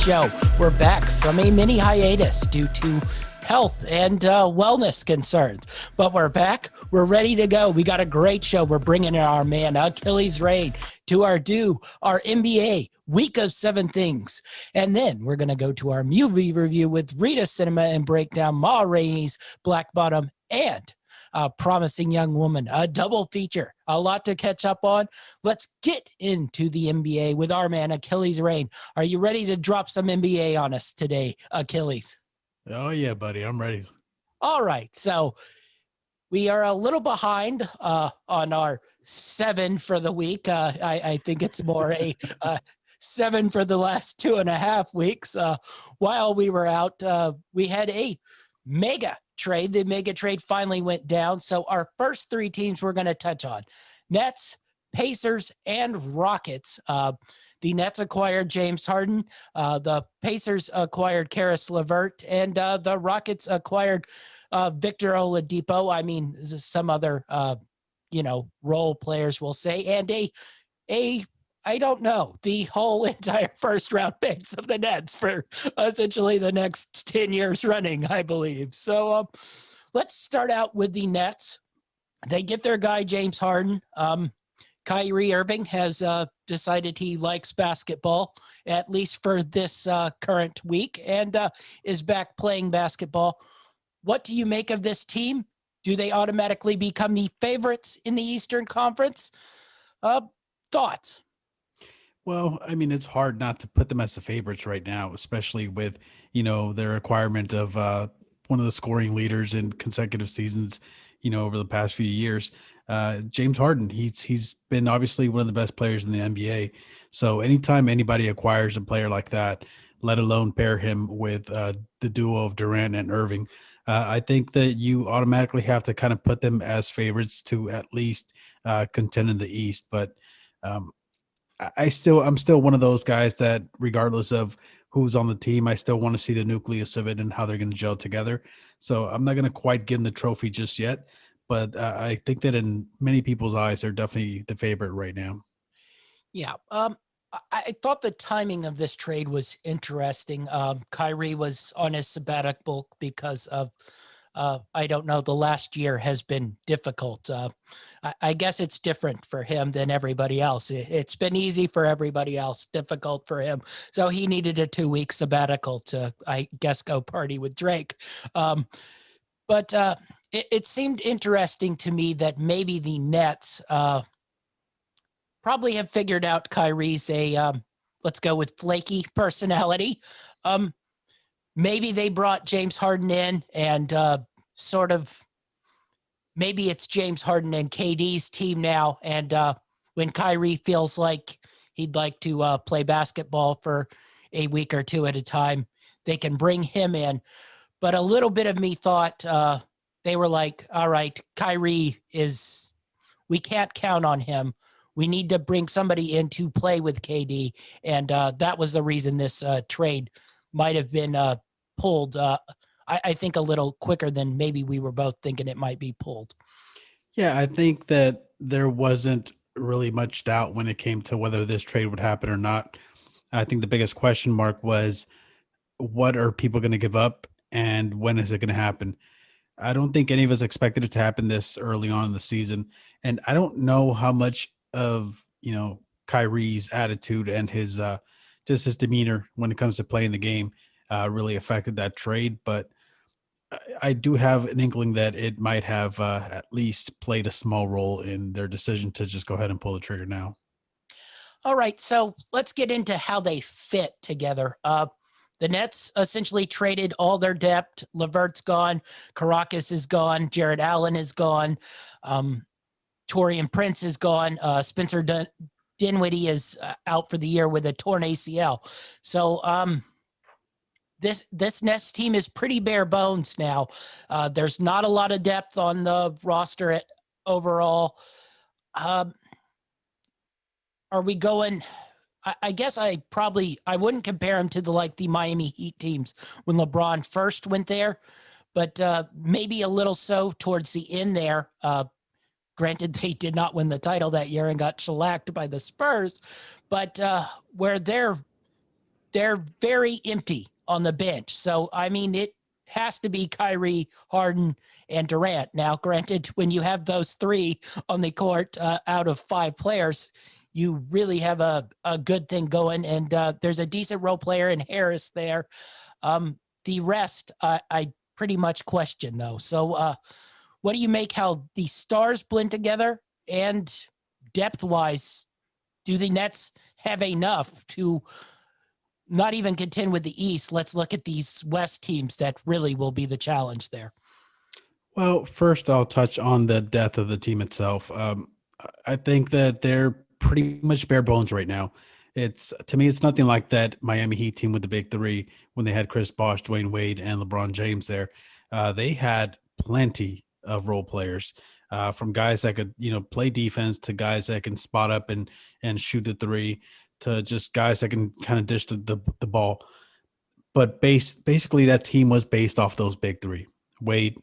show. We're back from a mini hiatus due to health and wellness concerns, but we're back. We're ready to go. We got a great show. We're bringing in our man Achilles Reign to our NBA Week of Seven Things, and then we're gonna go to our movie review with Rita Cinema and break down Ma Rainey's Black Bottom and a Promising Young Woman, a double feature, a lot to catch up on. Let's get into the NBA with our man Achilles Reign. Are you ready to drop some NBA on us today, Achilles? Oh, yeah, buddy. I'm ready. All right. So we are a little behind on our 7 for the week. I think it's more a 7 for the last 2.5 weeks. While we were out, we had a mega trade. The mega trade finally went down. So our first 3 teams we're going to touch on: Nets, Pacers, and Rockets. The Nets acquired James Harden. The Pacers acquired Karis LeVert, and the Rockets acquired Victor Oladipo. I mean, some other, role players, we'll say, and I don't know, the whole entire first round picks of the Nets for essentially the next 10 years running, I believe. So let's start out with the Nets. They get their guy, James Harden. Kyrie Irving has decided he likes basketball, at least for this current week, and is back playing basketball. What do you make of this team? Do they automatically become the favorites in the Eastern Conference? Thoughts? Well, I mean, it's hard not to put them as the favorites right now, especially with, their requirement of one of the scoring leaders in consecutive seasons, over the past few years. James Harden, he's been obviously one of the best players in the NBA. So anytime anybody acquires a player like that, let alone pair him with the duo of Durant and Irving, I think that you automatically have to kind of put them as favorites to at least contend in the East. But I'm still one of those guys that, regardless of who's on the team, I still want to see the nucleus of it and how they're going to gel together. So I'm not going to quite give them the trophy just yet, but I think that in many people's eyes, they're definitely the favorite right now. Yeah. I thought the timing of this trade was interesting. Kyrie was on his sabbatical because of, I don't know, the last year has been difficult. I guess it's different for him than everybody else. It's been easy for everybody else, difficult for him. So he needed a 2-week sabbatical to, I guess, go party with Drake. But it seemed interesting to me that maybe the Nets probably have figured out Kyrie's let's go with flaky personality. Maybe they brought James Harden in and sort of maybe it's James Harden and KD's team now. And when Kyrie feels like he'd like to play basketball for a week or 2 at a time, they can bring him in. But a little bit of me thought they were like, all right, we can't count on him. We need to bring somebody in to play with KD. And that was the reason this trade might have been pulled, I think, a little quicker than maybe we were both thinking it might be pulled. Yeah, I think that there wasn't really much doubt when it came to whether this trade would happen or not. I think the biggest question mark was, what are people going to give up and when is it going to happen? I don't think any of us expected it to happen this early on in the season. And I don't know how much of, Kyrie's attitude and his just his demeanor when it comes to playing the game really affected that trade. But I do have an inkling that it might have at least played a small role in their decision to just go ahead and pull the trigger now. All right, so let's get into how they fit together. The Nets essentially traded all their depth. LeVert's gone. Karakas is gone. Jared Allen is gone. Taurean Prince is gone. Spencer Dinwiddie is out for the year with a torn ACL. So this Nets team is pretty bare bones now. There's not a lot of depth on the roster overall. Are we going? I guess I wouldn't compare him to the Miami Heat teams when LeBron first went there, but maybe a little so towards the end there. Granted, they did not win the title that year and got shellacked by the Spurs, but where they're they're very empty on the bench. So, I mean, it has to be Kyrie, Harden, and Durant. Now, granted, when you have those three on the court out of five players, you really have a good thing going. And there's a decent role player in Harris there. The rest, I pretty much question, though. So what do you make how the stars blend together? And depth-wise, do the Nets have enough to not even contend with the East? Let's look at these West teams that really will be the challenge there. Well, first I'll touch on the depth of the team itself. I think that they're pretty much bare bones right now. It's to me, it's nothing like that Miami Heat team with the big three when they had Chris Bosh, Dwayne Wade, and LeBron James there. They had plenty of role players, from guys that could play defense to guys that can spot up and shoot the three to just guys that can kind of dish the ball. But basically, that team was based off those big three: Wade,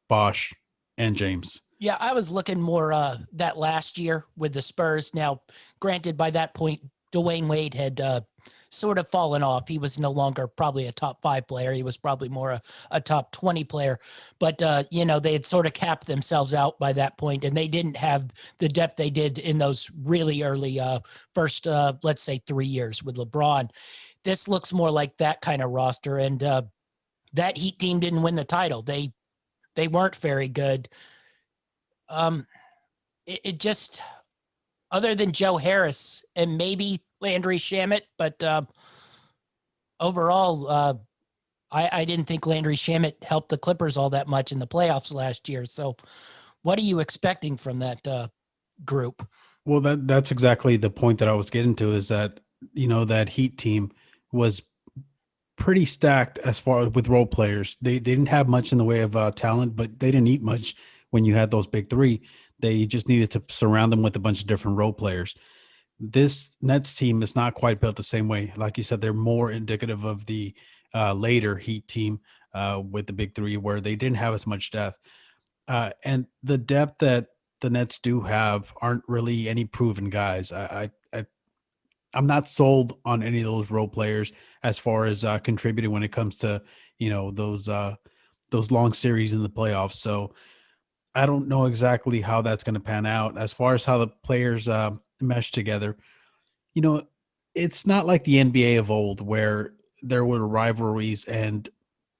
Bosh, and James. Yeah, I was looking more that last year with the Spurs. Now, granted, by that point, Dwayne Wade had sort of fallen off. He was no longer probably a top 5 player. He was probably more a top 20 player. But, they had sort of capped themselves out by that point, and they didn't have the depth they did in those really early first, let's say, 3 years with LeBron. This looks more like that kind of roster, and that Heat team didn't win the title. They weren't very good. It just, other than Joe Harris and maybe Landry Shamet, but overall, I didn't think Landry Shamet helped the Clippers all that much in the playoffs last year. So what are you expecting from that group? Well, that's exactly the point that I was getting to, is that, that Heat team was pretty stacked as far with role players. They didn't have much in the way of talent, but they didn't need much when you had those big three. They just needed to surround them with a bunch of different role players. This Nets team is not quite built the same way. Like you said, they're more indicative of the later Heat team with the big three, where they didn't have as much depth. And the depth that the Nets do have aren't really any proven guys. I'm not sold on any of those role players as far as contributing when it comes to those long series in the playoffs. So I don't know exactly how that's going to pan out as far as how the players mesh together. It's not like the NBA of old where there were rivalries, and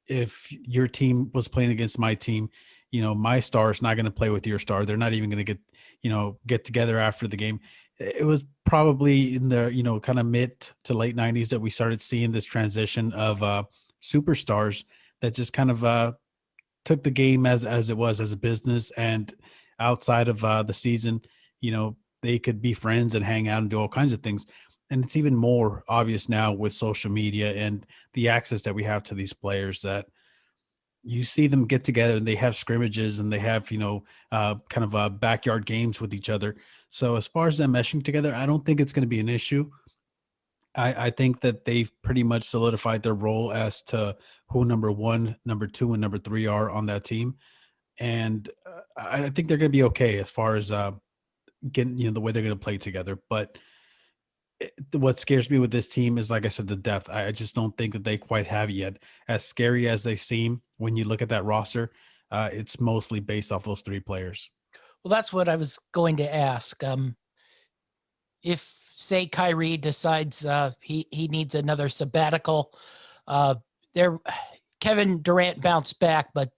if your team was playing against my team, my star is not going to play with your star. They're not even going to get together after the game. It was probably in the, kind of mid to late 90s that we started seeing this transition of superstars that just kind of took the game as it was, as a business, and outside of the season, they could be friends and hang out and do all kinds of things. And it's even more obvious now with social media and the access that we have to these players, that you see them get together and they have scrimmages and they have, kind of backyard games with each other. So as far as them meshing together, I don't think it's going to be an issue. I think that they've pretty much solidified their role as to who number 1, number 2, and number 3 are on that team. And I think they're going to be okay as far as getting, the way they're going to play together. But what scares me with this team is, like I said, the depth. I just don't think that they quite have it yet. As scary as they seem when you look at that roster, it's mostly based off those 3 players. Well, that's what I was going to ask. If, say, Kyrie decides he needs another sabbatical, Kevin Durant bounced back, but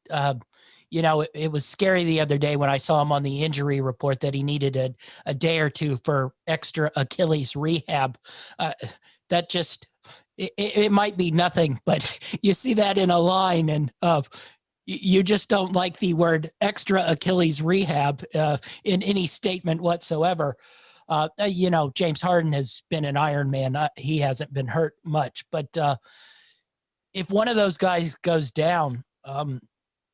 it was scary the other day when I saw him on the injury report that he needed a day or two for extra Achilles rehab. That just, it might be nothing, but you see that in a line, and you just don't like the word extra Achilles rehab in any statement whatsoever. James Harden has been an Iron Man. He hasn't been hurt much, but if one of those guys goes down,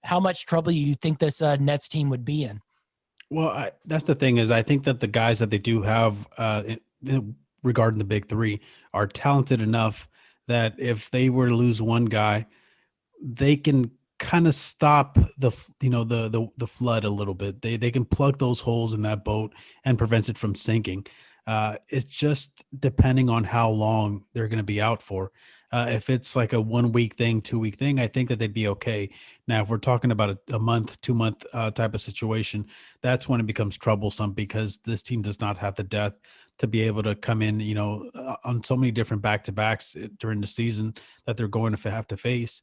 how much trouble do you think this Nets team would be in? Well, that's the thing, is I think that the guys that they do have regarding the big 3 are talented enough that if they were to lose one guy, they can kind of stop the flood a little bit. They can plug those holes in that boat and prevent it from sinking. It's just depending on how long they're going to be out for. If it's like a 1 week thing, 2 week thing, I think that they'd be okay. Now, if we're talking about a month, 2 month type of situation, that's when it becomes troublesome because this team does not have the depth to be able to come in, on so many different back to backs during the season that they're going to have to face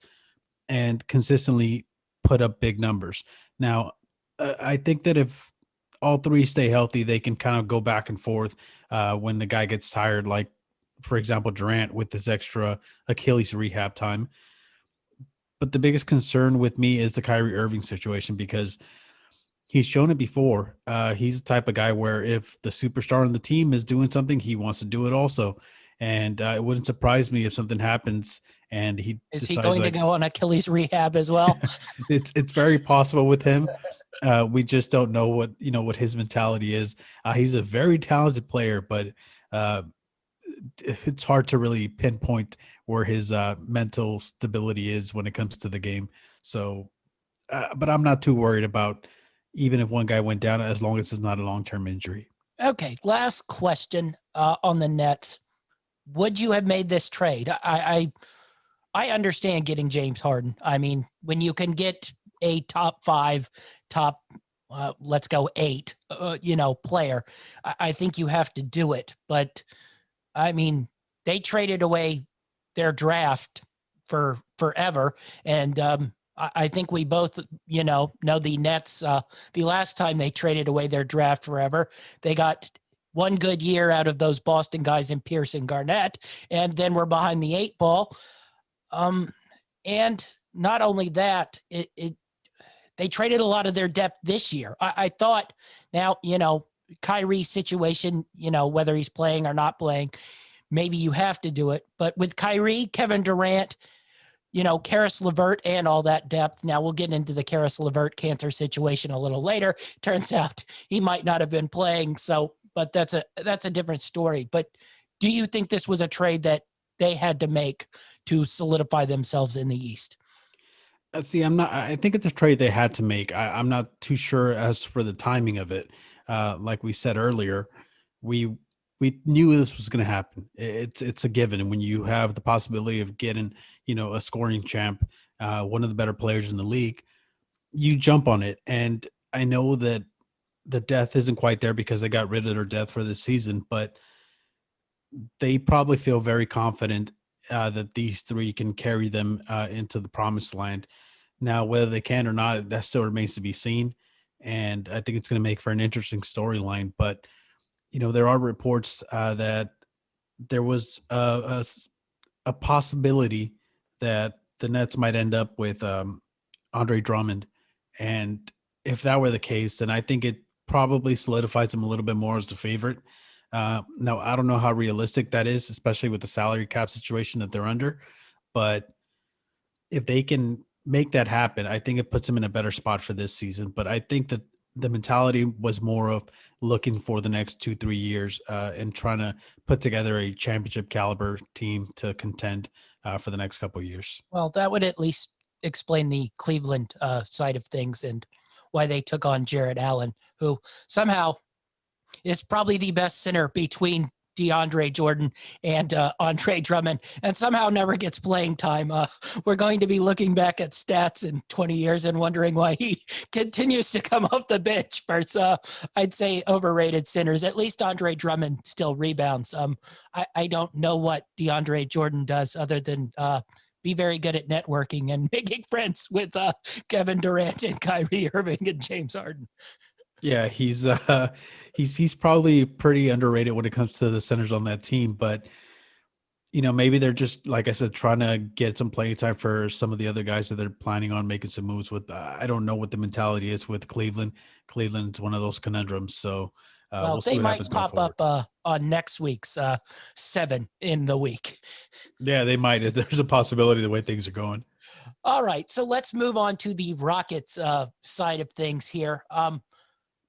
and consistently put up big numbers. Now, I think that if all three stay healthy, they can kind of go back and forth when the guy gets tired, like, for example, Durant with this extra Achilles rehab time. But the biggest concern with me is the Kyrie Irving situation because he's shown it before. He's the type of guy where if the superstar on the team is doing something, he wants to do it also. And it wouldn't surprise me if something happens and he Is he decides going to like go on Achilles rehab as well? it's very possible with him. We just don't know what his mentality is. He's a very talented player, but uh, it's hard to really pinpoint where his mental stability is when it comes to the game. So, but I'm not too worried about even if one guy went down, as long as it's not a long-term injury. Okay, last question on the Nets. Would you have made this trade? I understand getting James Harden. I mean, when you can get a top 5, top let's go 8, player, I think you have to do it. But I mean, they traded away their draft for forever, and I think we both, know the Nets. The last time they traded away their draft forever, they got one good year out of those Boston guys in Pierce and Garnett, and then we're behind the 8 ball. And not only that, they traded a lot of their depth this year. I thought now, Kyrie's situation, whether he's playing or not playing, maybe you have to do it. But with Kyrie, Kevin Durant, Karis LeVert and all that depth. Now we'll get into the Karis LeVert cancer situation a little later. Turns out he might not have been playing. So, but that's a different story. But do you think this was a trade that they had to make to solidify themselves in the East? See, I think it's a trade they had to make. I'm not too sure as for the timing of it. Like we said earlier, we we knew this was going to happen. It's a given. And when you have the possibility of getting, a scoring champ, one of the better players in the league, you jump on it. And I know that the depth isn't quite there because they got rid of their depth for this season, but they probably feel very confident that these three can carry them into the promised land. Now, whether they can or not, that still remains to be seen. And I think it's going to make for an interesting storyline. But, there are reports that there was a possibility that the Nets might end up with Andre Drummond. And if that were the case, then I think it probably solidifies him a little bit more as the favorite. Now, I don't know how realistic that is, especially with the salary cap situation that they're under. But if they can make that happen, I think it puts them in a better spot for this season. But I think that the mentality was more of looking for the next 2-3 years and trying to put together a championship caliber team to contend for the next couple of years. Well, that would at least explain the Cleveland side of things and why they took on Jared Allen, who somehow is probably the best center between DeAndre Jordan and Andre Drummond, and somehow never gets playing time. We're going to be looking back at stats in 20 years and wondering why he continues to come off the bench versus, I'd say, overrated centers. At least Andre Drummond still rebounds. I don't know what DeAndre Jordan does other than be very good at networking and making friends with Kevin Durant and Kyrie Irving and James Harden. Yeah, he's probably pretty underrated when it comes to the centers on that team, but maybe they're just, like I said, trying to get some playing time for some of the other guys that they're planning on making some moves with. I don't know what the mentality is with Cleveland. Cleveland's one of those conundrums, so Well, we'll see they what might happens going pop forward. up on next week's 7 in the week. Yeah, they might. There's a possibility the way things are going. All right, so let's move on to the Rockets side of things here.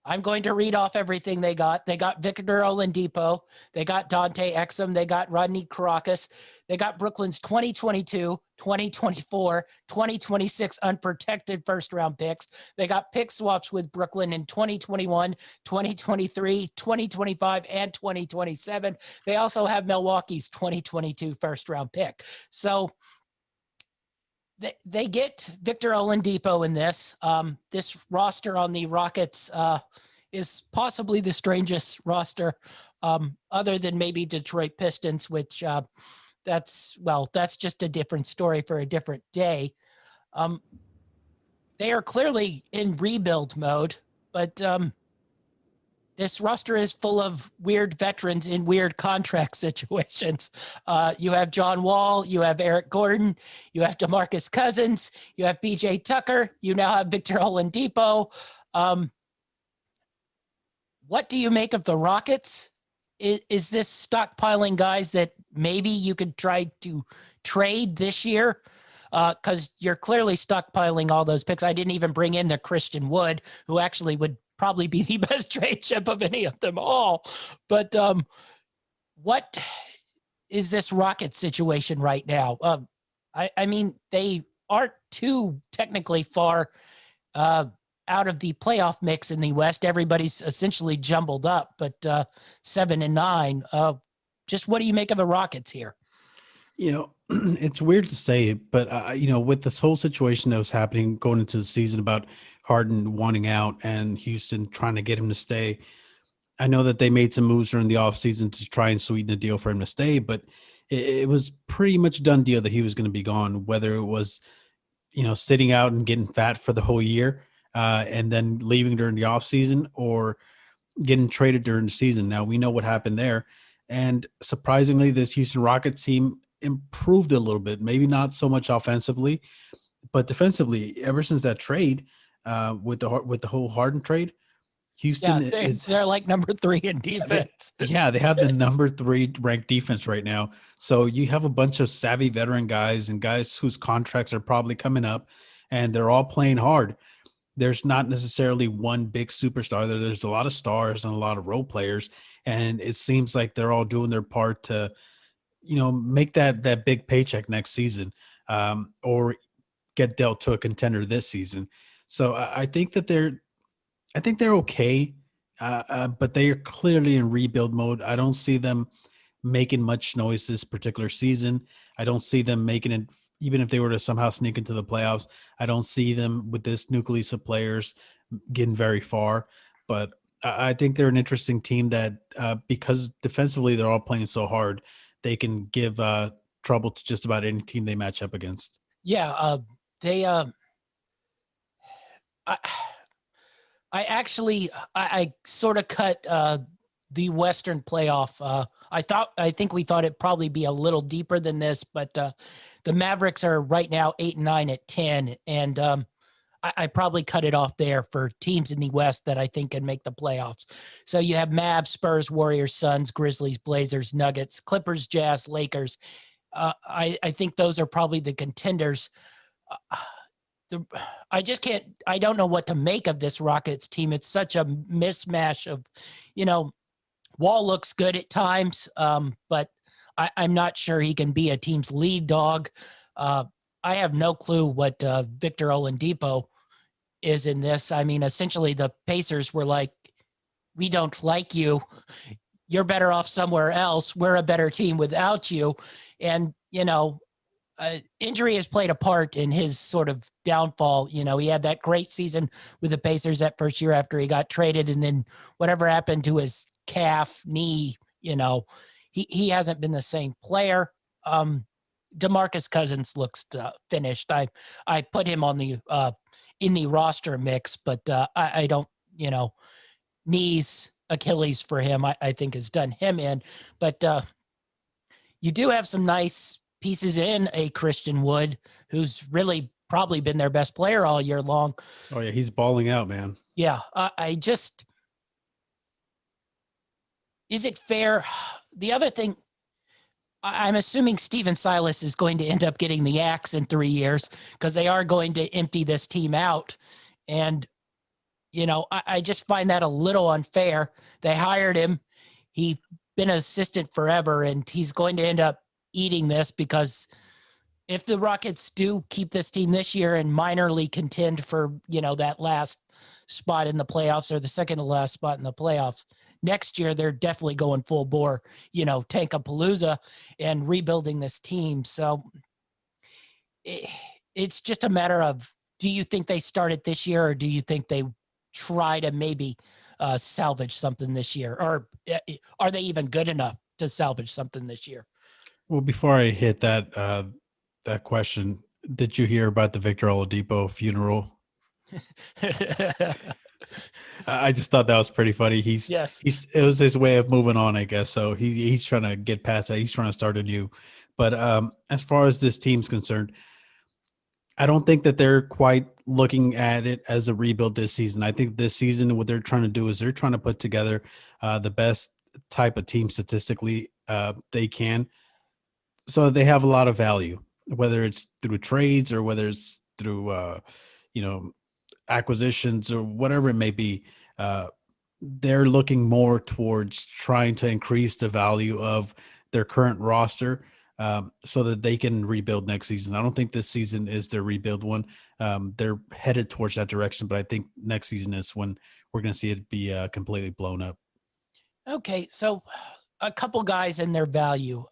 I'm going to read off everything they got. They got Victor Oladipo. They got Dante Exum. They got Rodney Caracas. They got Brooklyn's 2022, 2024, 2026 unprotected first-round picks. They got pick swaps with Brooklyn in 2021, 2023, 2025, and 2027. They also have Milwaukee's 2022 first-round pick. So they get Victor Oladipo in this. This roster on the Rockets is possibly the strangest roster, other than maybe Detroit Pistons, which that's just a different story for a different day. They are clearly in rebuild mode, but this roster is full of weird veterans in weird contract situations. You have John Wall, you have Eric Gordon, you have DeMarcus Cousins, you have PJ Tucker, you now have Victor Oladipo. What do you make of the Rockets? Is this stockpiling guys that maybe you could try to trade this year? Because you're clearly stockpiling all those picks. I didn't even bring in the Christian Wood, who actually would probably be the best trade chip of any of them all. But what is this Rocket situation right now? I mean, they aren't too technically far out of the playoff mix in the West. Everybody's essentially jumbled up, but 7-9. Just what do you make of the Rockets here? It's weird to say it, but with this whole situation that was happening going into the season about Harden wanting out and Houston trying to get him to stay, I know that they made some moves during the offseason to try and sweeten the deal for him to stay, but it was pretty much a done deal that he was going to be gone, whether it was, sitting out and getting fat for the whole year and then leaving during the offseason or getting traded during the season. Now, we know what happened there. And surprisingly, this Houston Rockets team improved a little bit, maybe not so much offensively, but defensively. Ever since that trade with the whole Harden trade, Houston they're like number 3 in defense. Yeah, they have the number 3 ranked defense right now. So you have a bunch of savvy veteran guys and guys whose contracts are probably coming up, and they're all playing hard. There's not necessarily one big superstar. There's a lot of stars and a lot of role players, and it seems like they're all doing their part to, make that big paycheck next season, or get dealt to a contender this season. So I think that they're okay, but they are clearly in rebuild mode. I don't see them making much noise this particular season. I don't see them making it, even if they were to somehow sneak into the playoffs. I don't see them with this nucleus of players getting very far. But I think they're an interesting team that because defensively they're all playing so hard, they can give trouble to just about any team they match up against. Yeah, they I sort of cut the Western playoff. I think we thought it'd probably be a little deeper than this, but the Mavericks are right now 8-9 at 10, and I probably cut it off there for teams in the West that I think can make the playoffs. So you have Mavs, Spurs, Warriors, Suns, Grizzlies, Blazers, Nuggets, Clippers, Jazz, Lakers. I think those are probably the contenders. I don't know what to make of this Rockets team. It's such a mismatch of, Wall looks good at times, but I'm not sure he can be a team's lead dog. I have no clue what Victor Oladipo is in this. I mean, essentially the Pacers were like, we don't like you. You're better off somewhere else. We're a better team without you. And, injury has played a part in his sort of downfall. He had that great season with the Pacers that first year after he got traded, and then whatever happened to his calf, knee, he hasn't been the same player. DeMarcus Cousins looks finished. I put him on the in the roster mix, but I don't, knees, Achilles for him, I think has done him in. But you do have some nice pieces in a Christian Wood, who's really probably been their best player all year long. Oh yeah, he's balling out, man. Yeah, is it fair? The other thing, I'm assuming Steven Silas is going to end up getting the axe in 3 years because they are going to empty this team out. And I just find that a little unfair. They hired him. He's been an assistant forever, and he's going to end up eating this because if the Rockets do keep this team this year and minorly contend for, that last spot in the playoffs or the second to last spot in the playoffs, next year they're definitely going full bore, Tankapalooza and rebuilding this team. So it's just a matter of, do you think they start it this year, or do you think they try to maybe salvage something this year? Or are they even good enough to salvage something this year? Well, before I hit that question, did you hear about the Victor Oladipo funeral? I just thought that was pretty funny. Yes. It was his way of moving on, I guess. So he's trying to get past that. He's trying to start anew. But as far as this team's concerned, I don't think that they're quite looking at it as a rebuild this season. I think this season, what they're trying to do is they're trying to put together the best type of team statistically they can. So they have a lot of value, whether it's through trades or whether it's through, you know, acquisitions or whatever it may be. They're looking more towards trying to increase the value of their current roster so that they can rebuild next season. I don't think this season is their rebuild one. They're headed towards that direction, but I think next season is when we're going to see it be completely blown up. Okay, so a couple guys and their value.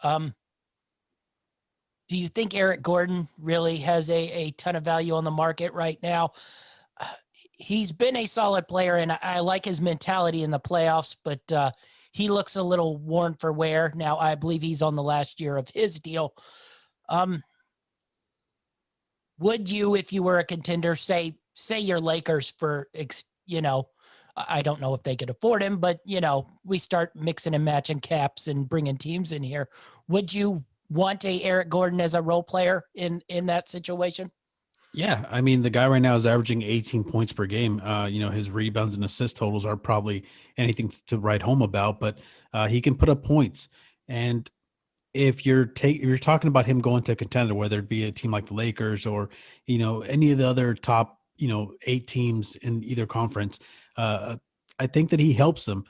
Do you think Eric Gordon really has a ton of value on the market right now? He's been a solid player, and I like his mentality in the playoffs, but he looks a little worn for wear. Now, I believe he's on the last year of his deal. Would you, if you were a contender, say your Lakers for, I don't know if they could afford him, but, we start mixing and matching caps and bringing teams in here. Would you want a Eric Gordon as a role player in that situation? Yeah, I mean the guy right now is averaging 18 points per game. His rebounds and assist totals are probably anything to write home about, but he can put up points. And if you're talking about him going to a contender, whether it be a team like the Lakers or any of the other top 8 teams in either conference, I think that he helps them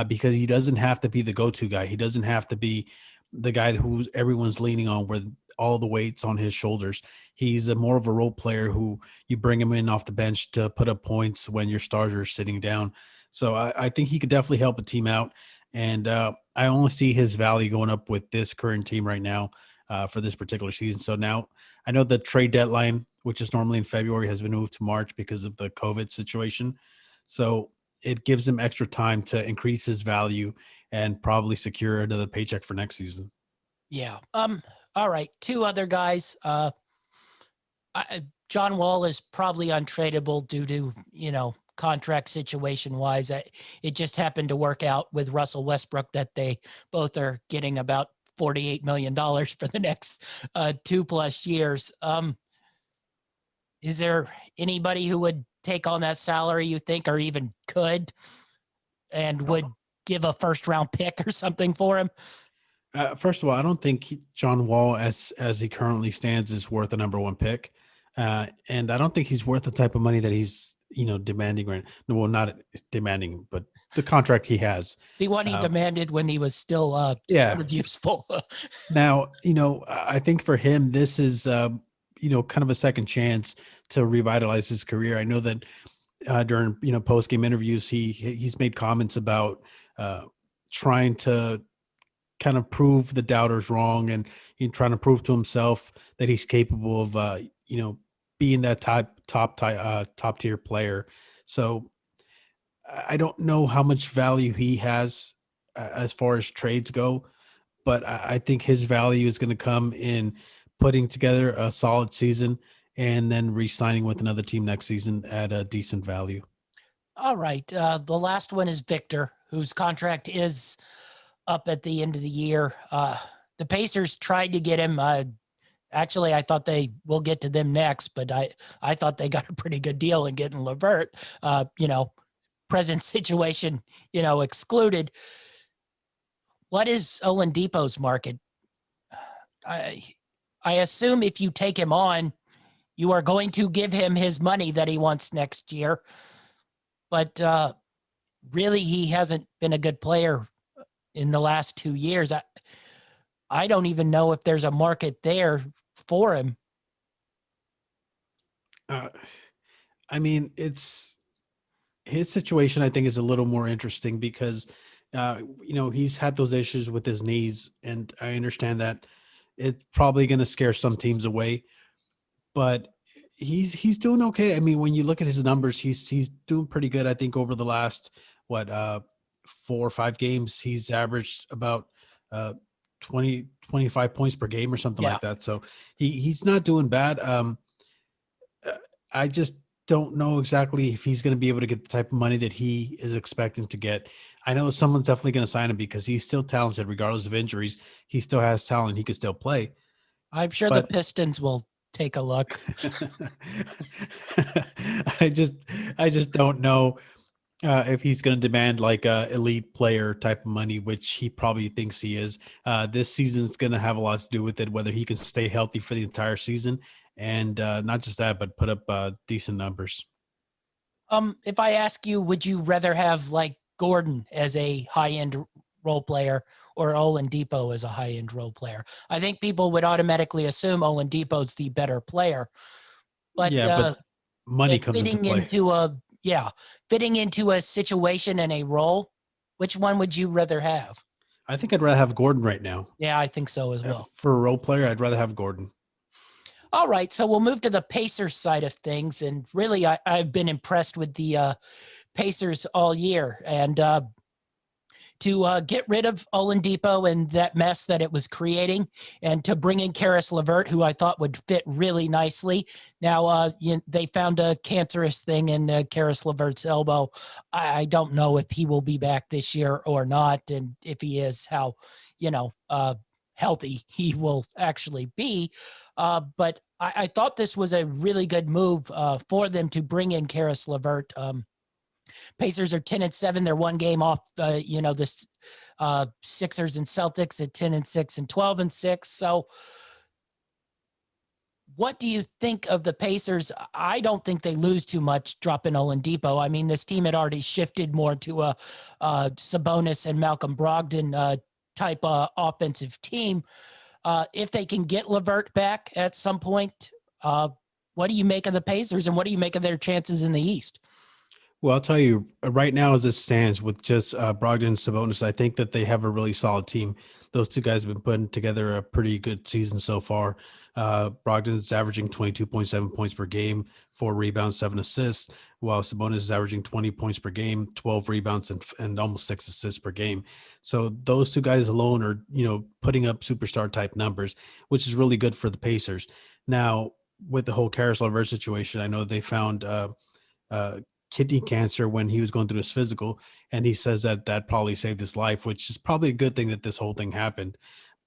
because he doesn't have to be the go-to guy. He doesn't have to be the guy who everyone's leaning on with all the weights on his shoulders. He's a more of a role player who you bring him in off the bench to put up points when your stars are sitting down. So I think he could definitely help a team out. And I only see his value going up with this current team right now for this particular season. So now I know the trade deadline, which is normally in February, has been moved to March because of the COVID situation. So it gives him extra time to increase his value and probably secure another paycheck for next season. Yeah. All right. Two other guys. John Wall is probably untradeable due to, contract situation wise. It just happened to work out with Russell Westbrook that they both are getting about $48 million for the next 2+ years. Is there anybody who would take on that salary, you think, or even could, and would give a first round pick or something for him? First of all, I don't think John Wall, as he currently stands, is worth a number one pick, and I don't think he's worth the type of money that he's demanding right. Well, not demanding, but the contract he has. The one he demanded when he was still sort of useful. Now, I think for him, this is kind of a second chance to revitalize his career. I know that during post game interviews, he's made comments about trying to kind of prove the doubters wrong and trying to prove to himself that he's capable of being that top tier player. So I don't know how much value he has as far as trades go, but I think his value is going to come in putting together a solid season and then re-signing with another team next season at a decent value. All right. The last one is Victor, whose contract is up at the end of the year. The Pacers tried to get him. Actually, I thought we'll get to them next, but I thought they got a pretty good deal in getting LeVert, present situation, excluded. What is Oladipo's market? I assume if you take him on, you are going to give him his money that he wants next year. but really he hasn't been a good player in the last 2 years. I don't even know if there's a market there for him. Uh, I mean, it's his situation. I think is a little more interesting because, he's had those issues with his knees, and I understand that it's probably going to scare some teams away. But he's doing okay. I mean, when you look at his numbers, he's doing pretty good. I think over the last what 4 or 5 games, he's averaged about uh 25 points per game or something Yeah. like that. So he's not doing bad. Uh, I just don't know exactly if he's going to be able to get the type of money that he is expecting to get. I know someone's definitely going to sign him because he's still talented, regardless of injuries. He still has talent. He can still play. I'm sure the But Pistons will take a look. I just, I just don't know if he's going to demand like a elite player type of money, which he probably thinks he is. This season's going to have a lot to do with it, whether he can stay healthy for the entire season, and not just that, but put up decent numbers. If I ask you, would you rather have like Gordon as a high-end role player or Oladipo as a high-end role player? I think people would automatically assume Oladipo's the better player, but Yeah, but money comes into fitting play. into fitting into a situation and a role, which one would you rather have? I think I'd rather have Gordon right now. Yeah, I think so as well. For a role player, I'd rather have Gordon. All right, so we'll move to the Pacers side of things, and really, I've been impressed with the Pacers all year, and to get rid of Oladipo and that mess that it was creating, and to bring in Karis LeVert, who I thought would fit really nicely. Now, they found a cancerous thing in Karis LeVert's elbow. I don't know if he will be back this year or not, and if he is, how, healthy he will actually be. But I thought this was a really good move for them to bring in Karis LeVert. Pacers are 10-7. They're one game off, the Sixers and Celtics at 10-6 and 12-6. So what do you think of the Pacers? I don't think they lose too much dropping Oladipo. I mean, this team had already shifted more to a Sabonis and Malcolm Brogdon type offensive team. If they can get LeVert back at some point, what do you make of the Pacers, and what do you make of their chances in the East? Well, I'll tell you right now, as it stands, with just Brogdon and Sabonis, I think that they have a really solid team. Those two guys have been putting together a pretty good season so far. Brogdon's averaging 22.7 points per game, 4 rebounds, 7 assists, while Sabonis is averaging 20 points per game, 12 rebounds, and almost 6 assists per game. So those two guys alone are, putting up superstar type numbers, which is really good for the Pacers. Now, with the whole Karis LeVert situation, I know they found kidney cancer when he was going through his physical, and he says that probably saved his life, which is probably a good thing that this whole thing happened.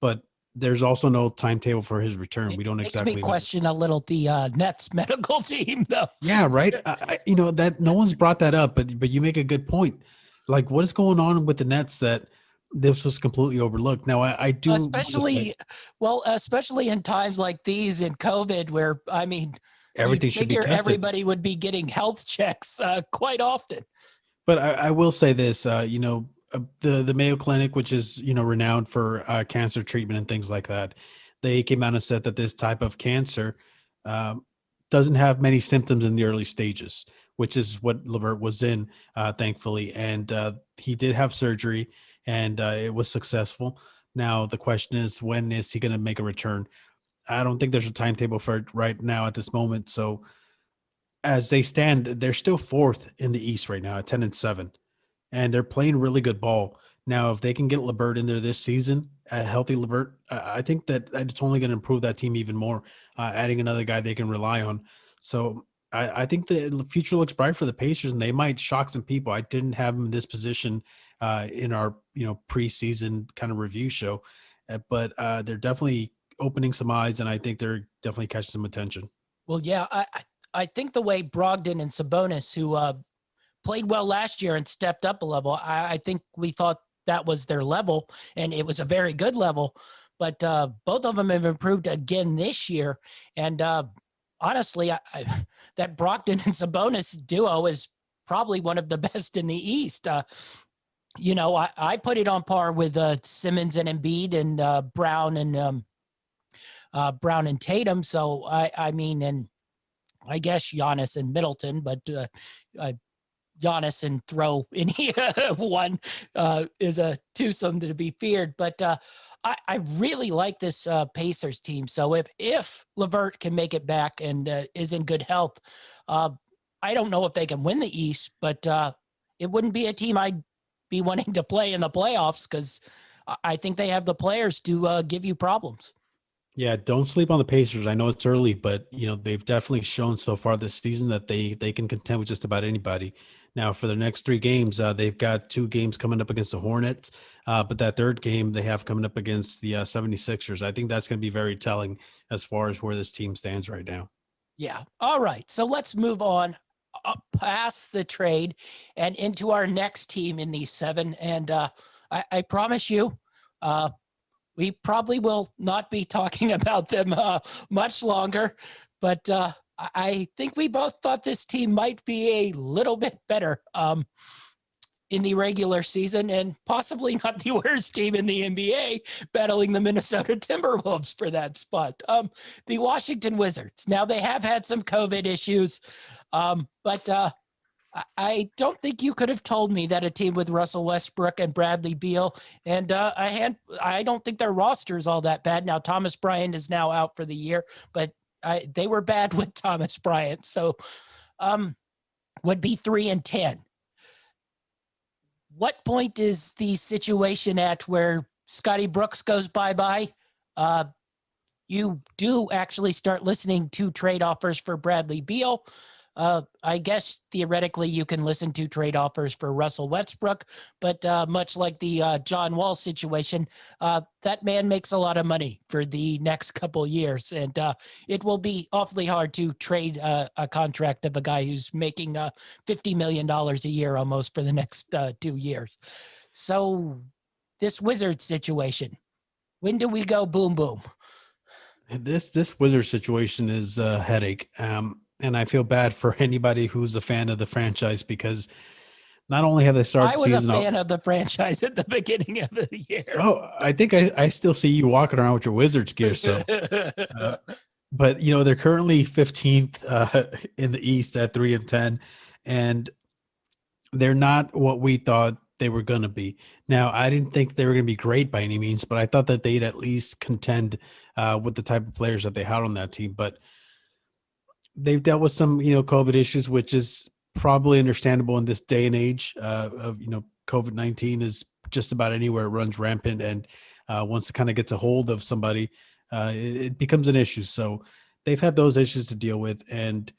But there's also no timetable for his return. We don't Makes exactly me know. question a little the Nets medical team, though. Yeah, right. That no one's brought that up, but you make a good point. Like, what is going on with the Nets that this was completely overlooked? Now, I do want to say especially in times like these in COVID, where I mean, you'd everything should be figure tested. everybody would be getting health checks quite often. But I will say this, the Mayo Clinic, which is renowned for cancer treatment and things like that, they came out and said that this type of cancer um, doesn't have many symptoms in the early stages, which is what LeVert was in, thankfully, and he did have surgery, and it was successful. Now the question is, when is he going to make a return? I don't think there's a timetable for it right now at this moment. So as they stand, they're still fourth in the East right now at 10-7, and they're playing really good ball. Now, if they can get LeVert in there this season, a healthy LeVert, I think that it's only going to improve that team even more, adding another guy they can rely on. So I think the future looks bright for the Pacers, and they might shock some people. I didn't have them in this position in our preseason kind of review show, but they're definitely opening some eyes, and I think they're definitely catching some attention. Well, yeah, I think the way Brogdon and Sabonis, who played well last year and stepped up a level, I think we thought that was their level, and it was a very good level. But both of them have improved again this year. And honestly, that Brogdon and Sabonis duo is probably one of the best in the East. I put it on par with Simmons and Embiid and Brown and Tatum. So I mean, and I guess Giannis and Middleton, but Giannis and throw any one is a twosome to be feared. But I really like this Pacers team. So if LeVert can make it back and is in good health, I don't know if they can win the East, but it wouldn't be a team I'd be wanting to play in the playoffs because I think they have the players to give you problems. Yeah, don't sleep on the Pacers. I know it's early, but they've definitely shown so far this season that they can contend with just about anybody. Now, for the next 3 games, they've got 2 games coming up against the Hornets, but that third game they have coming up against the 76ers. I think that's going to be very telling as far as where this team stands right now. Yeah. All right. So let's move on up past the trade and into our next team in these 7. And I promise you, we probably will not be talking about them much longer, but I think we both thought this team might be a little bit better in the regular season and possibly not the worst team in the NBA, battling the Minnesota Timberwolves for that spot. The Washington Wizards. Now, they have had some COVID issues, but I don't think you could have told me that a team with Russell Westbrook and Bradley Beal and I don't think their roster is all that bad. Now, Thomas Bryant is now out for the year, but they were bad with Thomas Bryant. So would be 3-10. What point is the situation at where Scotty Brooks goes bye-bye? You do actually start listening to trade offers for Bradley Beal. I guess theoretically you can listen to trade offers for Russell Westbrook, but much like the John Wall situation, that man makes a lot of money for the next couple years, and it will be awfully hard to trade a contract of a guy who's making $50 million a year almost for the next 2 years. So this Wizards situation, when do we go boom, boom? This Wizards situation is a headache. And I feel bad for anybody who's a fan of the franchise because not only have they started the season, I was a fan of the franchise at the beginning of the year. Oh, I think I still see you walking around with your Wizards gear. So, but they're currently 15th in the East at 3-10, and they're not what we thought they were going to be. Now, I didn't think they were going to be great by any means, but I thought that they'd at least contend with the type of players that they had on that team. But they've dealt with some, COVID issues, which is probably understandable in this day and age of, COVID-19 is just about anywhere it runs rampant. And once it kind of gets a hold of somebody, it becomes an issue. So they've had those issues to deal with. And,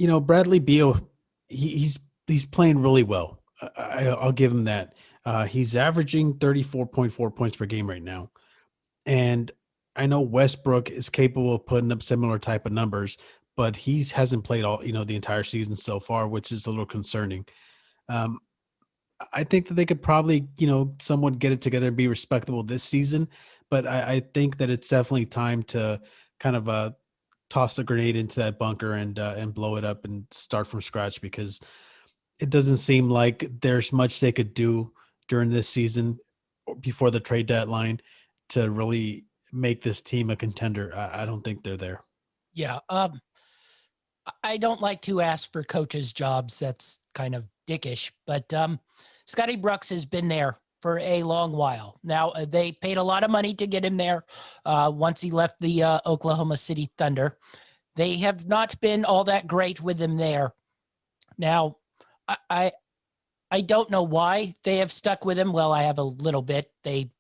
Bradley Beal, he's playing really well. I'll give him that. He's averaging 34.4 points per game right now. And I know Westbrook is capable of putting up similar type of numbers, but he hasn't played all, the entire season so far, which is a little concerning. I think that they could probably, somewhat get it together and be respectable this season, but I think that it's definitely time to kind of toss a grenade into that bunker and blow it up and start from scratch, because it doesn't seem like there's much they could do during this season or before the trade deadline to really make this team a contender. I don't think they're there. Yeah. I don't like to ask for coaches' jobs. That's kind of dickish, but Scotty Brooks has been there for a long while. Now, they paid a lot of money to get him there once he left the Oklahoma City Thunder. They have not been all that great with him there. Now, I don't know why they have stuck with him. Well, I have a little bit. They,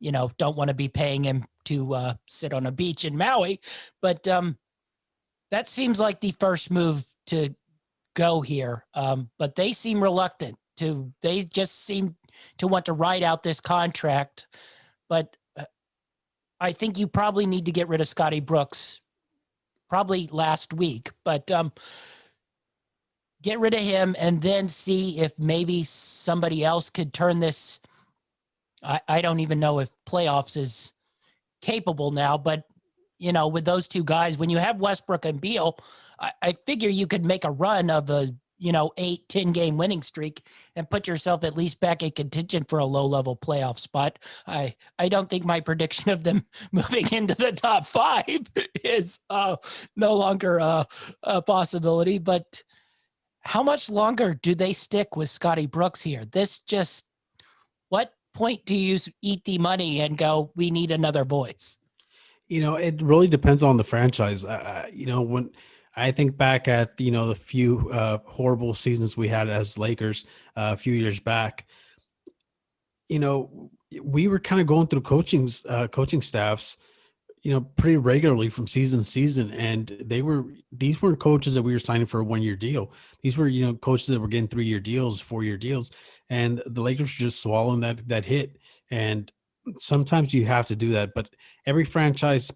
don't want to be paying him to sit on a beach in Maui. But that seems like the first move to go here. But they seem reluctant to. They just seem to want to ride out this contract. But I think you probably need to get rid of Scotty Brooks probably last week. But get rid of him and then see if maybe somebody else could turn this. I don't even know if playoffs is capable now, but with those two guys, when you have Westbrook and Beal, I figure you could make a run of a 8-10 game winning streak and put yourself at least back in contention for a low level playoff spot. I don't think my prediction of them moving into the top 5 is no longer a possibility, but how much longer do they stick with Scotty Brooks here? What point do you eat the money and go, we need another voice? It really depends on the franchise. When I think back at, the few horrible seasons we had as Lakers a few years back, we were kind of going through coaching staffs, pretty regularly from season to season. And these weren't coaches that we were signing for a 1-year deal. These were, coaches that were getting 3-year deals, 4-year deals. And the Lakers were just swallowing that hit. And sometimes you have to do that, but every franchise,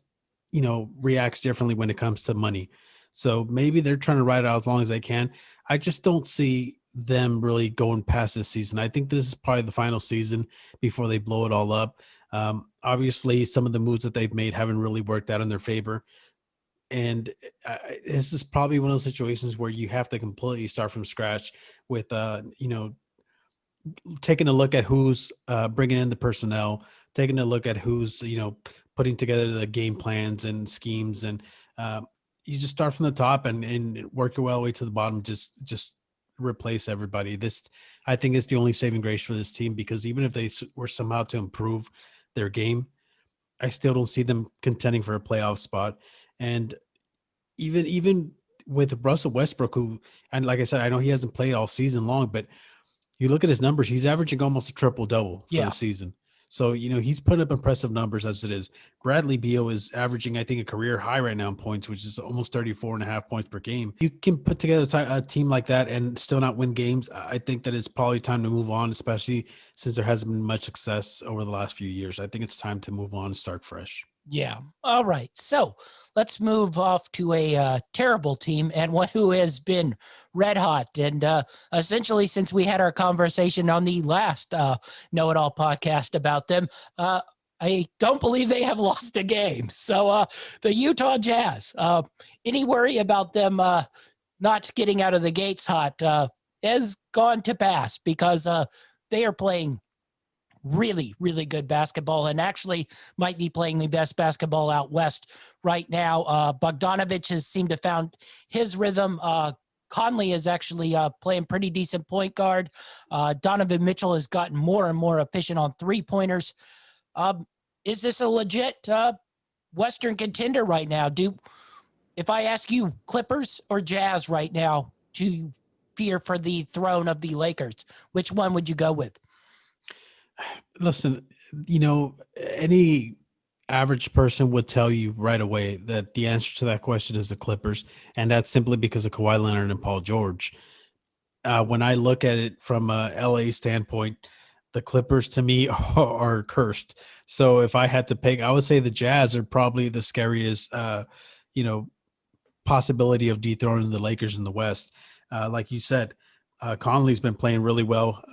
reacts differently when it comes to money. So maybe they're trying to ride it out as long as they can. I just don't see them really going past this season. I think this is probably the final season before they blow it all up. Obviously, some of the moves that they've made haven't really worked out in their favor. And this is probably one of those situations where you have to completely start from scratch with, taking a look at who's bringing in the personnel, taking a look at who's, putting together the game plans and schemes. And you just start from the top and work your way all the way to the bottom. Just replace everybody. This, I think, is the only saving grace for this team, because even if they were somehow to improve their game, I still don't see them contending for a playoff spot. And even with Russell Westbrook, who, and like I said, I know he hasn't played all season long, but you look at his numbers, he's averaging almost a triple double for the season. So, he's putting up impressive numbers as it is. Bradley Beal is averaging, I think, a career high right now in points, which is almost 34.5 points per game. You can put together a team like that and still not win games. I think that it's probably time to move on, especially since there hasn't been much success over the last few years. I think it's time to move on and start fresh. Yeah. All right. So let's move off to a terrible team, and one who has been red hot. And essentially, since we had our conversation on the last Know It All podcast about them, I don't believe they have lost a game. So the Utah Jazz, any worry about them not getting out of the gates hot has gone to pass, because they are playing really, really good basketball, and actually might be playing the best basketball out west right now. Bogdanovich has seemed to found his rhythm. Conley is actually playing pretty decent point guard. Donovan Mitchell has gotten more and more efficient on 3-pointers. Is this a legit Western contender right now? If I ask you Clippers or Jazz right now to fear for the throne of the Lakers, which one would you go with? Listen, any average person would tell you right away that the answer to that question is the Clippers, and that's simply because of Kawhi Leonard and Paul George. When I look at it from a LA standpoint, the Clippers to me are cursed. So if I had to pick, I would say the Jazz are probably the scariest, possibility of dethroning the Lakers in the West. Like you said, Conley's been playing really well.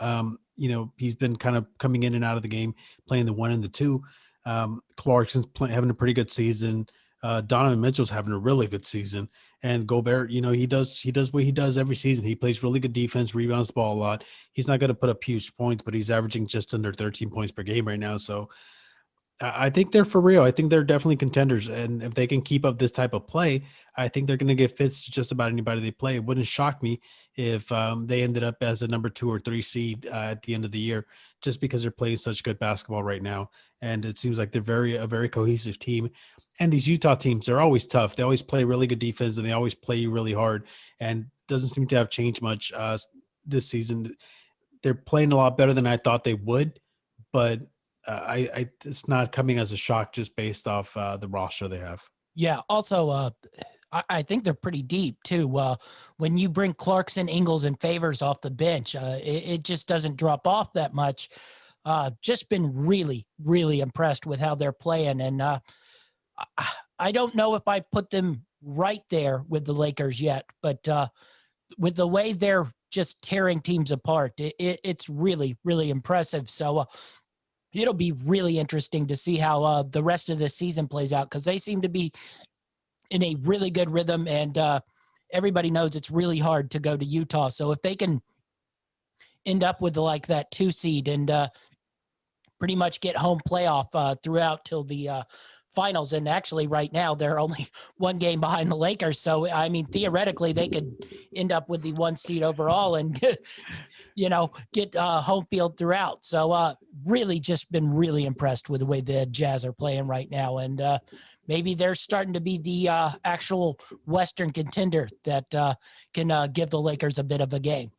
He's been kind of coming in and out of the game, playing the 1 and the 2. Clarkson's having a pretty good season. Donovan Mitchell's having a really good season. And Gobert, he does what he does every season. He plays really good defense, rebounds the ball a lot. He's not going to put up huge points, but he's averaging just under 13 points per game right now. So I think they're for real. I think they're definitely contenders. And if they can keep up this type of play, I think they're going to get fits to just about anybody they play. It wouldn't shock me if they ended up as a number 2 or 3 seed at the end of the year, just because they're playing such good basketball right now. And it seems like they're a very cohesive team. And these Utah teams, they're always tough. They always play really good defense, and they always play really hard. And doesn't seem to have changed much this season. They're playing a lot better than I thought they would, but it's not coming as a shock just based off the roster they have. Yeah. Also, I think they're pretty deep too. When you bring Clarkson, Ingles, and Favors off the bench, it just doesn't drop off that much. Just been really, really impressed with how they're playing. And I don't know if I put them right there with the Lakers yet, but with the way they're just tearing teams apart, it's really, really impressive. So it'll be really interesting to see how the rest of the season plays out, because they seem to be in a really good rhythm. And everybody knows it's really hard to go to Utah. So if they can end up with like that 2 seed and pretty much get home playoff throughout till the finals. And actually right now they're only 1 game behind the Lakers. So, I mean, theoretically they could end up with the 1 seed overall and, get home field throughout. So really just been really impressed with the way the Jazz are playing right now. And maybe they're starting to be the actual Western contender that can give the Lakers a bit of a game.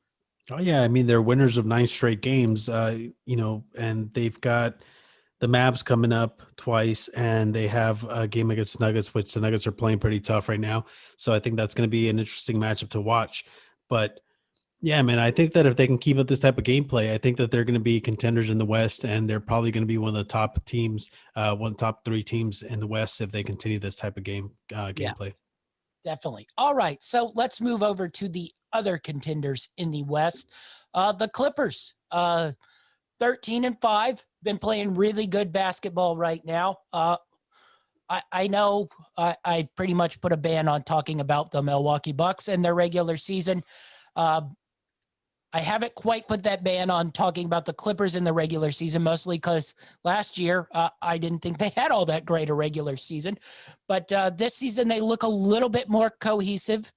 Oh yeah, I mean they're winners of 9 straight games, and they've got the Mavs coming up twice, and they have a game against the Nuggets, which the Nuggets are playing pretty tough right now. So I think that's going to be an interesting matchup to watch. But yeah, man, I think that if they can keep up this type of gameplay, I think that they're going to be contenders in the West, and they're probably going to be one of the top teams, one top 3 teams in the West if they continue this type of gameplay. Definitely. All right. So let's move over to the other contenders in the West. The Clippers, 13-5, been playing really good basketball right now. I know I pretty much put a ban on talking about the Milwaukee Bucks and their regular season. I haven't quite put that ban on talking about the Clippers in the regular season, mostly because last year I didn't think they had all that great a regular season. But this season they look a little bit more cohesive.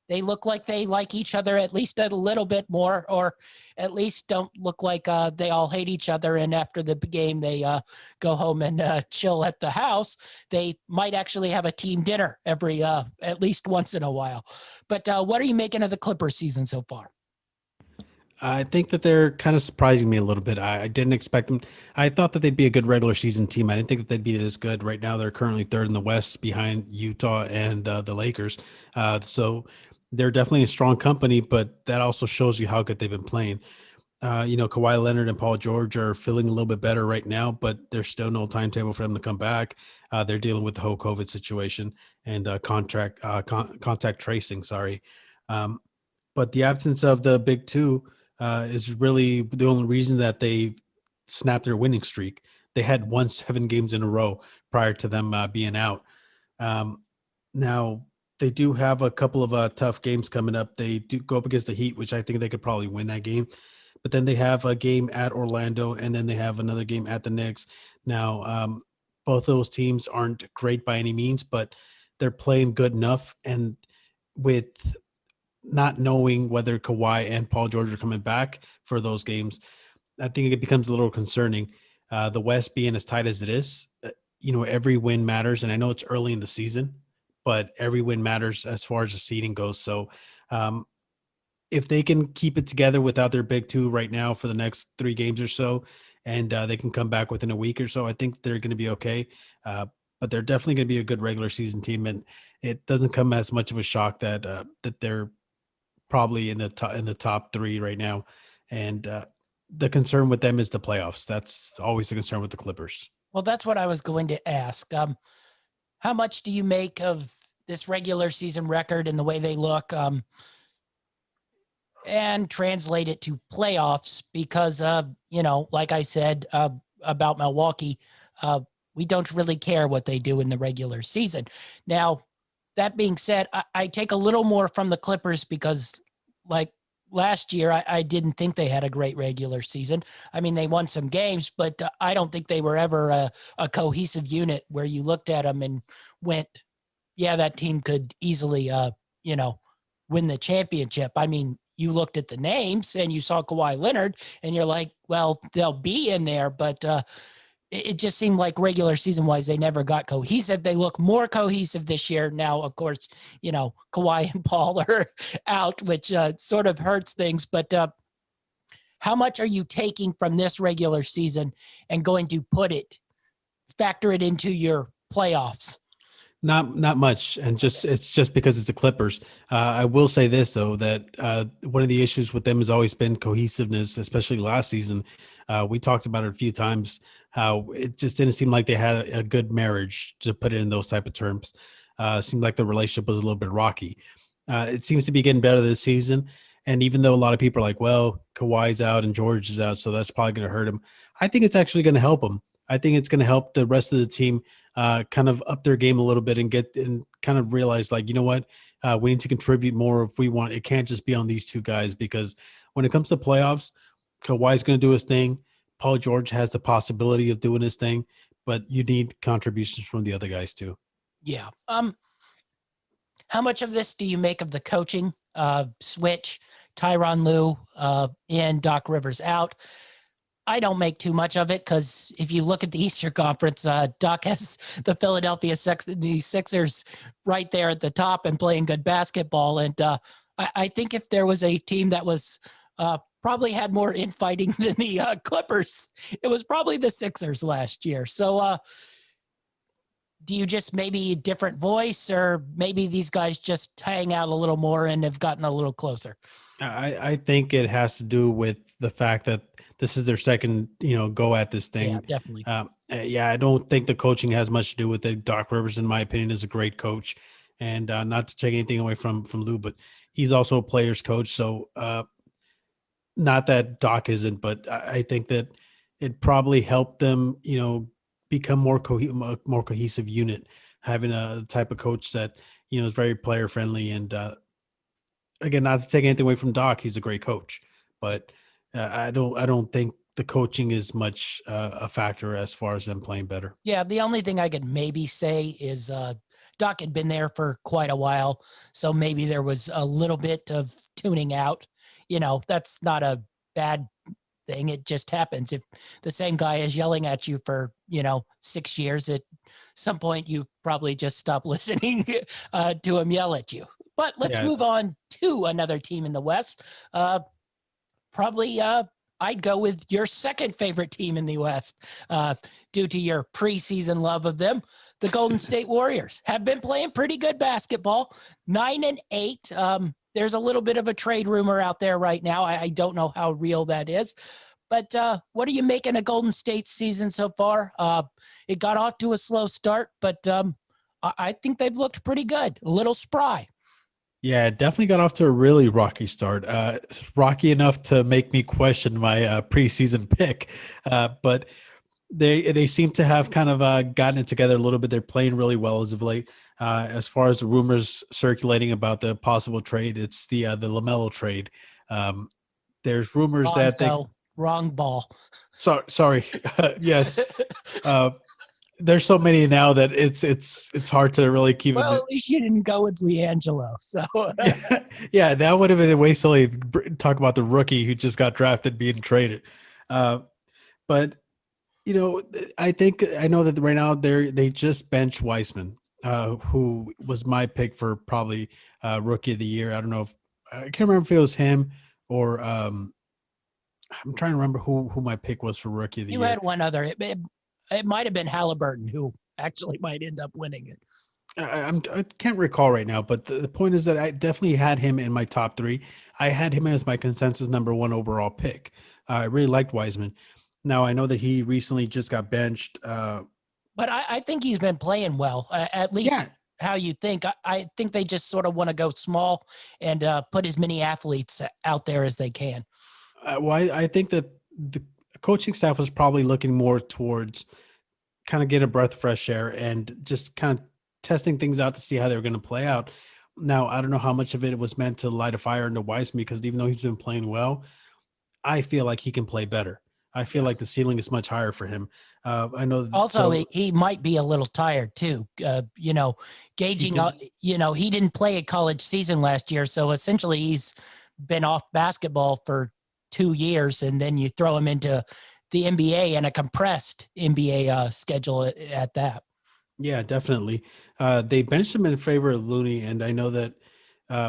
They look like they like each other at least a little bit more, or at least don't look like they all hate each other. And after the game, they go home and chill at the house. They might actually have a team dinner every at least once in a while. But what are you making of the Clippers season so far? I think that they're kind of surprising me a little bit. I didn't expect them. I thought that they'd be a good regular season team. I didn't think that they'd be this good. Right now, they're currently 3rd in the West behind Utah and the Lakers. So they're definitely a strong company, but that also shows you how good they've been playing. Kawhi Leonard and Paul George are feeling a little bit better right now, but there's still no timetable for them to come back. They're dealing with the whole COVID situation and contact tracing. Sorry. But the absence of the big two is really the only reason that they snapped their winning streak. They had won 7 games in a row prior to them being out. Now, they do have a couple of tough games coming up. They do go up against the Heat, which I think they could probably win that game. But then they have a game at Orlando, and then they have another game at the Knicks. Now, both those teams aren't great by any means, but they're playing good enough. And with not knowing whether Kawhi and Paul George are coming back for those games, I think it becomes a little concerning. The West being as tight as it is, every win matters. And I know it's early in the season, but every win matters as far as the seeding goes. So if they can keep it together without their big two right now for the next 3 games or so, and they can come back within a week or so, I think they're going to be okay. But they're definitely going to be a good regular season team. And it doesn't come as much of a shock that they're probably in the top 3 right now. And the concern with them is the playoffs. That's always a concern with the Clippers. Well, that's what I was going to ask. How much do you make of this regular season record and the way they look, and translate it to playoffs? Because, like I said about Milwaukee, we don't really care what they do in the regular season. Now, that being said, I take a little more from the Clippers because, like last year, I didn't think they had a great regular season. I mean, they won some games, but I don't think they were ever a cohesive unit where you looked at them and went, yeah, that team could easily, win the championship. I mean, you looked at the names and you saw Kawhi Leonard and you're like, well, they'll be in there, but it just seemed like regular season wise, they never got cohesive. They look more cohesive this year. Now, of course, Kawhi and Paul are out, which sort of hurts things. But how much are you taking from this regular season and going to factor it into your playoffs? Not much, and it's just because it's the Clippers. I will say this though, that one of the issues with them has always been cohesiveness, especially last season. We talked about it a few times, how it just didn't seem like they had a good marriage, to put it in those type of terms. It seemed like the relationship was a little bit rocky. It seems to be getting better this season, and even though a lot of people are like, well, Kawhi's out and George is out, so that's probably going to hurt him, I think it's actually going to help him. I think it's going to help the rest of the team kind of up their game a little bit and get and kind of realize, like, you know what, we need to contribute more if we want. It can't just be on these two guys, because when it comes to playoffs, Kawhi's going to do his thing. Paul George has the possibility of doing his thing, but you need contributions from the other guys too. Yeah. How much of this do you make of the coaching switch? Tyronn Lue and Doc Rivers out. I don't make too much of it because if you look at the Eastern Conference, Doc has the Philadelphia Sixers right there at the top and playing good basketball. And I think if there was a team that was probably had more infighting than the Clippers, it was probably the Sixers last year. So do you just maybe different voice, or maybe these guys just hang out a little more and have gotten a little closer? I think it has to do with the fact that this is their second, go at this thing. Yeah, definitely. Yeah, I don't think the coaching has much to do with it. Doc Rivers, in my opinion, is a great coach, and not to take anything away from Lou, but he's also a player's coach. So, not that Doc isn't, but I think that it probably helped them, become more more cohesive unit, having a type of coach that is very player friendly. And again, not to take anything away from Doc, he's a great coach, but I don't think the coaching is much a factor as far as them playing better. Yeah, the only thing I could maybe say is Doc had been there for quite a while, so maybe there was a little bit of tuning out. That's not a bad thing. It just happens. If the same guy is yelling at you for 6 years, at some point you probably just stop listening to him yell at you. But let's Yeah. move on to another team in the West. Probably I'd go with your second favorite team in the West due to your preseason love of them. The Golden State Warriors have been playing pretty good basketball, 9-8. There's a little bit of a trade rumor out there right now. I don't know how real that is. But what are you making of Golden State's season so far? It got off to a slow start, but I think they've looked pretty good, a little spry. Yeah, it definitely got off to a really rocky start. Rocky enough to make me question my preseason pick. But they seem to have kind of gotten it together a little bit. They're playing really well as of late. As far as the rumors circulating about the possible trade, it's the LaMelo trade. There's rumors that they wrong ball. Sorry. Yes. There's so many now that it's hard to really keep Well, it. at least you didn't go with LiAngelo. So yeah, that would have been way silly. Talk about the rookie who just got drafted being traded. But I know that right now they just benched Weissman, who was my pick for probably rookie of the year. I don't know if I can't remember if it was him or I'm trying to remember who my pick was for rookie of the year. You had one other. It might have been Halliburton, who actually might end up winning it. I can't recall right now, but the point is that I definitely had him in my top three. I had him as my consensus number one overall pick. I really liked Wiseman. Now, I know that he recently just got benched. But I think he's been playing well, at least how you think. I think they just sort of want to go small and put as many athletes out there as they can. I think that the coaching staff was probably looking more towards kind of get a breath of fresh air and just kind of testing things out to see how they were going to play out. Now, I don't know how much of it was meant to light a fire into Wiseman, because even though he's been playing well, I feel like he can play better. I feel like the ceiling is much higher for him. I know. Also, he might be a little tired too. Gauging, he didn't play a college season last year. So essentially he's been off basketball for 2 years, and then you throw him into the NBA and a compressed NBA schedule at that. Yeah, definitely. They benched him in favor of Looney, and I know that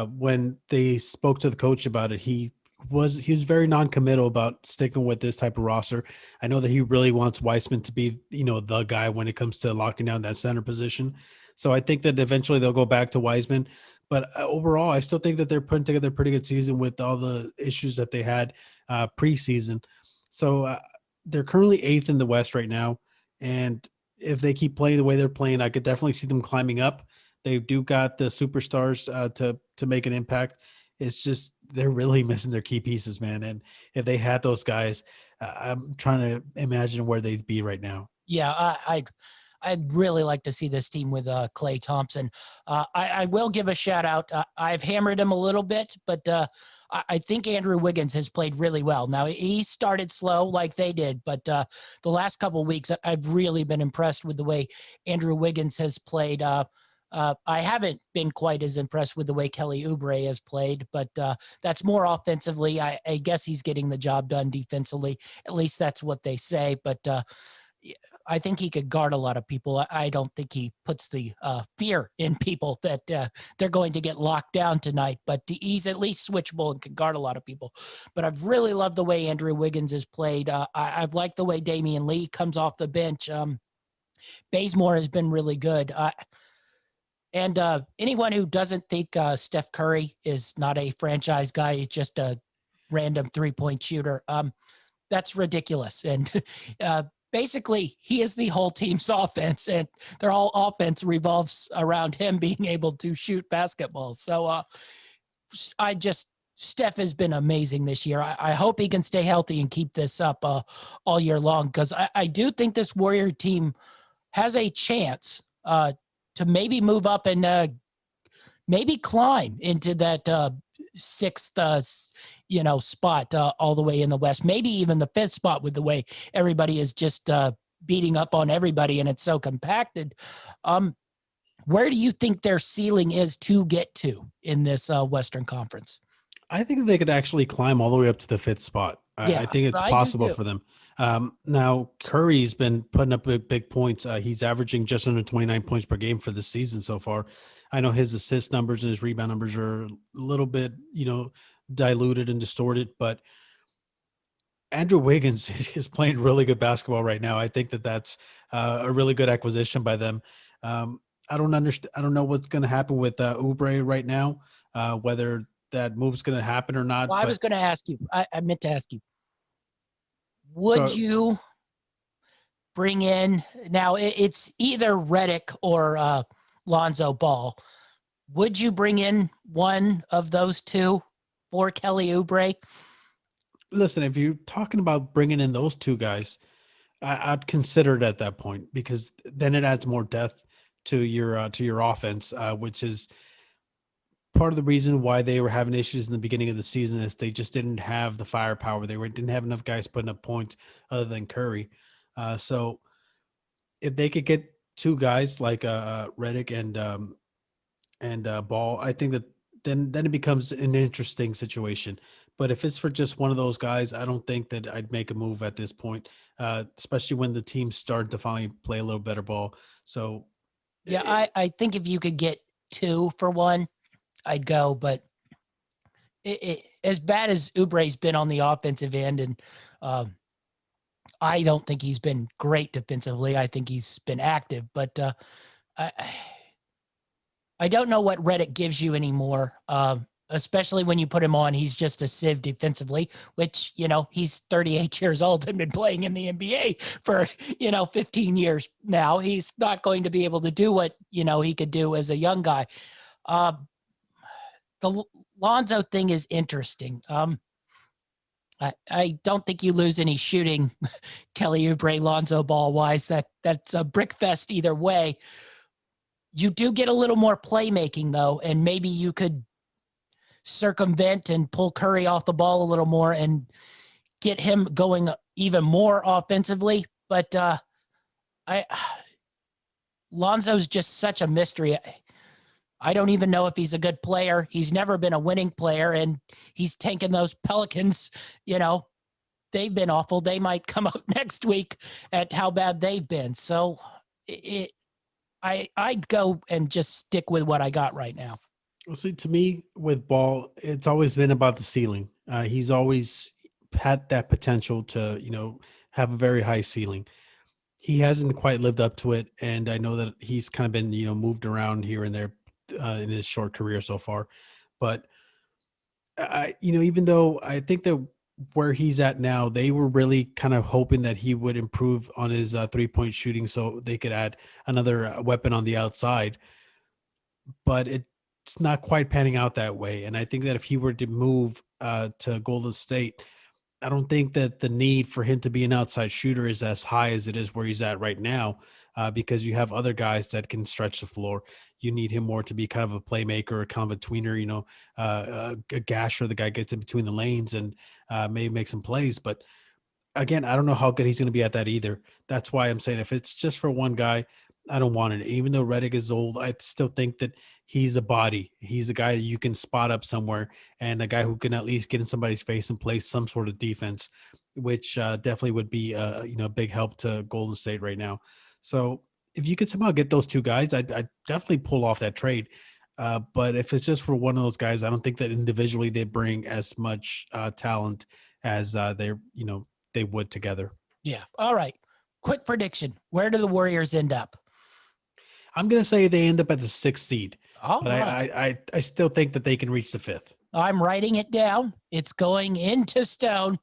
when they spoke to the coach about it, he was very non-committal about sticking with this type of roster. I know that he really wants Weissman to be, the guy when it comes to locking down that center position. So I think that eventually they'll go back to Wiseman. But overall, I still think that they're putting together a pretty good season with all the issues that they had preseason. So they're currently 8th in the West right now. And if they keep playing the way they're playing, I could definitely see them climbing up. They do got the superstars to make an impact. It's just they're really missing their key pieces, man. And if they had those guys, I'm trying to imagine where they'd be right now. Yeah, I'd really like to see this team with Clay Thompson. I will give a shout out. I've hammered him a little bit, but I think Andrew Wiggins has played really well. Now he started slow like they did, but the last couple of weeks I've really been impressed with the way Andrew Wiggins has played. I haven't been quite as impressed with the way Kelly Oubre has played, but that's more offensively. I guess he's getting the job done defensively. At least that's what they say. But I think he could guard a lot of people. I don't think he puts the fear in people that they're going to get locked down tonight, but he's at least switchable and can guard a lot of people. But I've really loved the way Andrew Wiggins has played. I've liked the way Damian Lee comes off the bench. Bazemore has been really good. And anyone who doesn't think Steph Curry is not a franchise guy, he's just a random three-point shooter, that's ridiculous. And basically, he is the whole team's offense, and their whole offense revolves around him being able to shoot basketballs. So Steph has been amazing this year. I hope he can stay healthy and keep this up all year long, because I do think this Warrior team has a chance to maybe move up and maybe climb into that sixth, spot all the way in the West, maybe even the fifth spot with the way everybody is just beating up on everybody and it's so compacted. Where do you think their ceiling is to get to in this Western Conference? I think they could actually climb all the way up to the fifth spot. I think it's I do possible too. for them. Now, Curry's been putting up big points. He's averaging just under 29 points per game for the season so far. I know his assist numbers and his rebound numbers are a little bit, diluted and distorted, but Andrew Wiggins is playing really good basketball right now. I think that that's a really good acquisition by them. I don't understand. I don't know what's going to happen with Oubre right now, whether that move's going to happen or not. Well, I was But going to ask you, I meant to ask you, would go, you bring in, now it's either Redick or Lonzo Ball. Would you bring in one of those two for Kelly Oubre? listen, if you're talking about bringing in those two guys, I'd consider it at that point, because then it adds more depth to your offense, which is part of the reason why they were having issues in the beginning of the season. Is they just didn't have the firepower. Didn't have enough guys putting up points other than Curry. So if they could get two guys like Redick and Ball, I think that then it becomes an interesting situation. But if it's for just one of those guys, I don't think that I'd make a move at this point, especially when the team's starting to finally play a little better ball. So, Yeah, I think if you could get two for one, I'd go. But as bad as Oubre's been on the offensive end, and I don't think he's been great defensively. I think he's been active, but I I don't know what Redick gives you anymore. Especially when you put him on, he's just a sieve defensively, which, he's 38 years old and been playing in the NBA for, 15 years now. He's not going to be able to do what, he could do as a young guy. The Lonzo thing is interesting. I don't think you lose any shooting, Kelly Oubre, Lonzo Ball wise. That's a brick fest either way. You do get a little more playmaking though, and maybe you could circumvent and pull Curry off the ball a little more and get him going even more offensively. But Lonzo's just such a mystery. I don't even know if he's a good player. He's never been a winning player, and he's taking those Pelicans, they've been awful. They might come up next week at how bad they've been. So I'd go and just stick with what I got right now. well, see, to me, with Ball, it's always been about the ceiling. He's always had that potential to, have a very high ceiling. He hasn't quite lived up to it, and I know that he's kind of been, moved around here and there in his short career so far. But even though I think that where he's at now, they were really kind of hoping that he would improve on his 3-point shooting so they could add another weapon on the outside. But it's not quite panning out that way. And I think that if he were to move to Golden State, I don't think that the need for him to be an outside shooter is as high as it is where he's at right now, because you have other guys that can stretch the floor. You need him more to be kind of a playmaker or kind of a tweener, a gasher. The guy gets in between the lanes and maybe make some plays. But again, I don't know how good he's going to be at that either. That's why I'm saying if it's just for one guy, I don't want it. Even though Reddick is old, I still think that he's a body. He's a guy you can spot up somewhere and a guy who can at least get in somebody's face and play some sort of defense, which definitely would be a big help to Golden State right now. So if you could somehow get those two guys, I'd definitely pull off that trade. But if it's just for one of those guys, I don't think that individually they bring as much talent as they would together. Yeah. All right. Quick prediction. Where do the Warriors end up? I'm gonna say they end up at the 6th seed, All but right. I still think that they can reach the 5th. I'm writing it down. It's going into stone.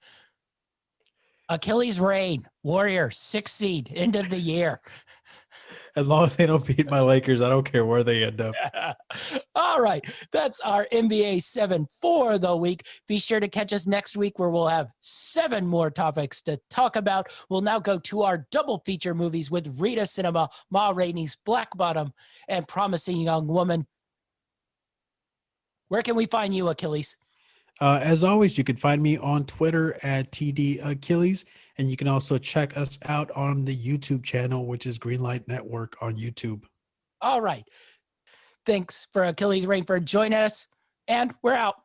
Achilles reign. Warriors, 6th seed, end of the year. As long as they don't beat my Lakers, I don't care where they end up. All right. That's our NBA 7 for the week. Be sure to catch us next week where we'll have 7 more topics to talk about. We'll now go to our double feature movies with Rita Cinema, Ma Rainey's Black Bottom, and Promising Young Woman. Where can we find you, Achilles? As always, you can find me on Twitter at TD Achilles, and you can also check us out on the YouTube channel, which is Greenlight Network on YouTube. All right. Thanks for Achilles Rain for joining us, and we're out.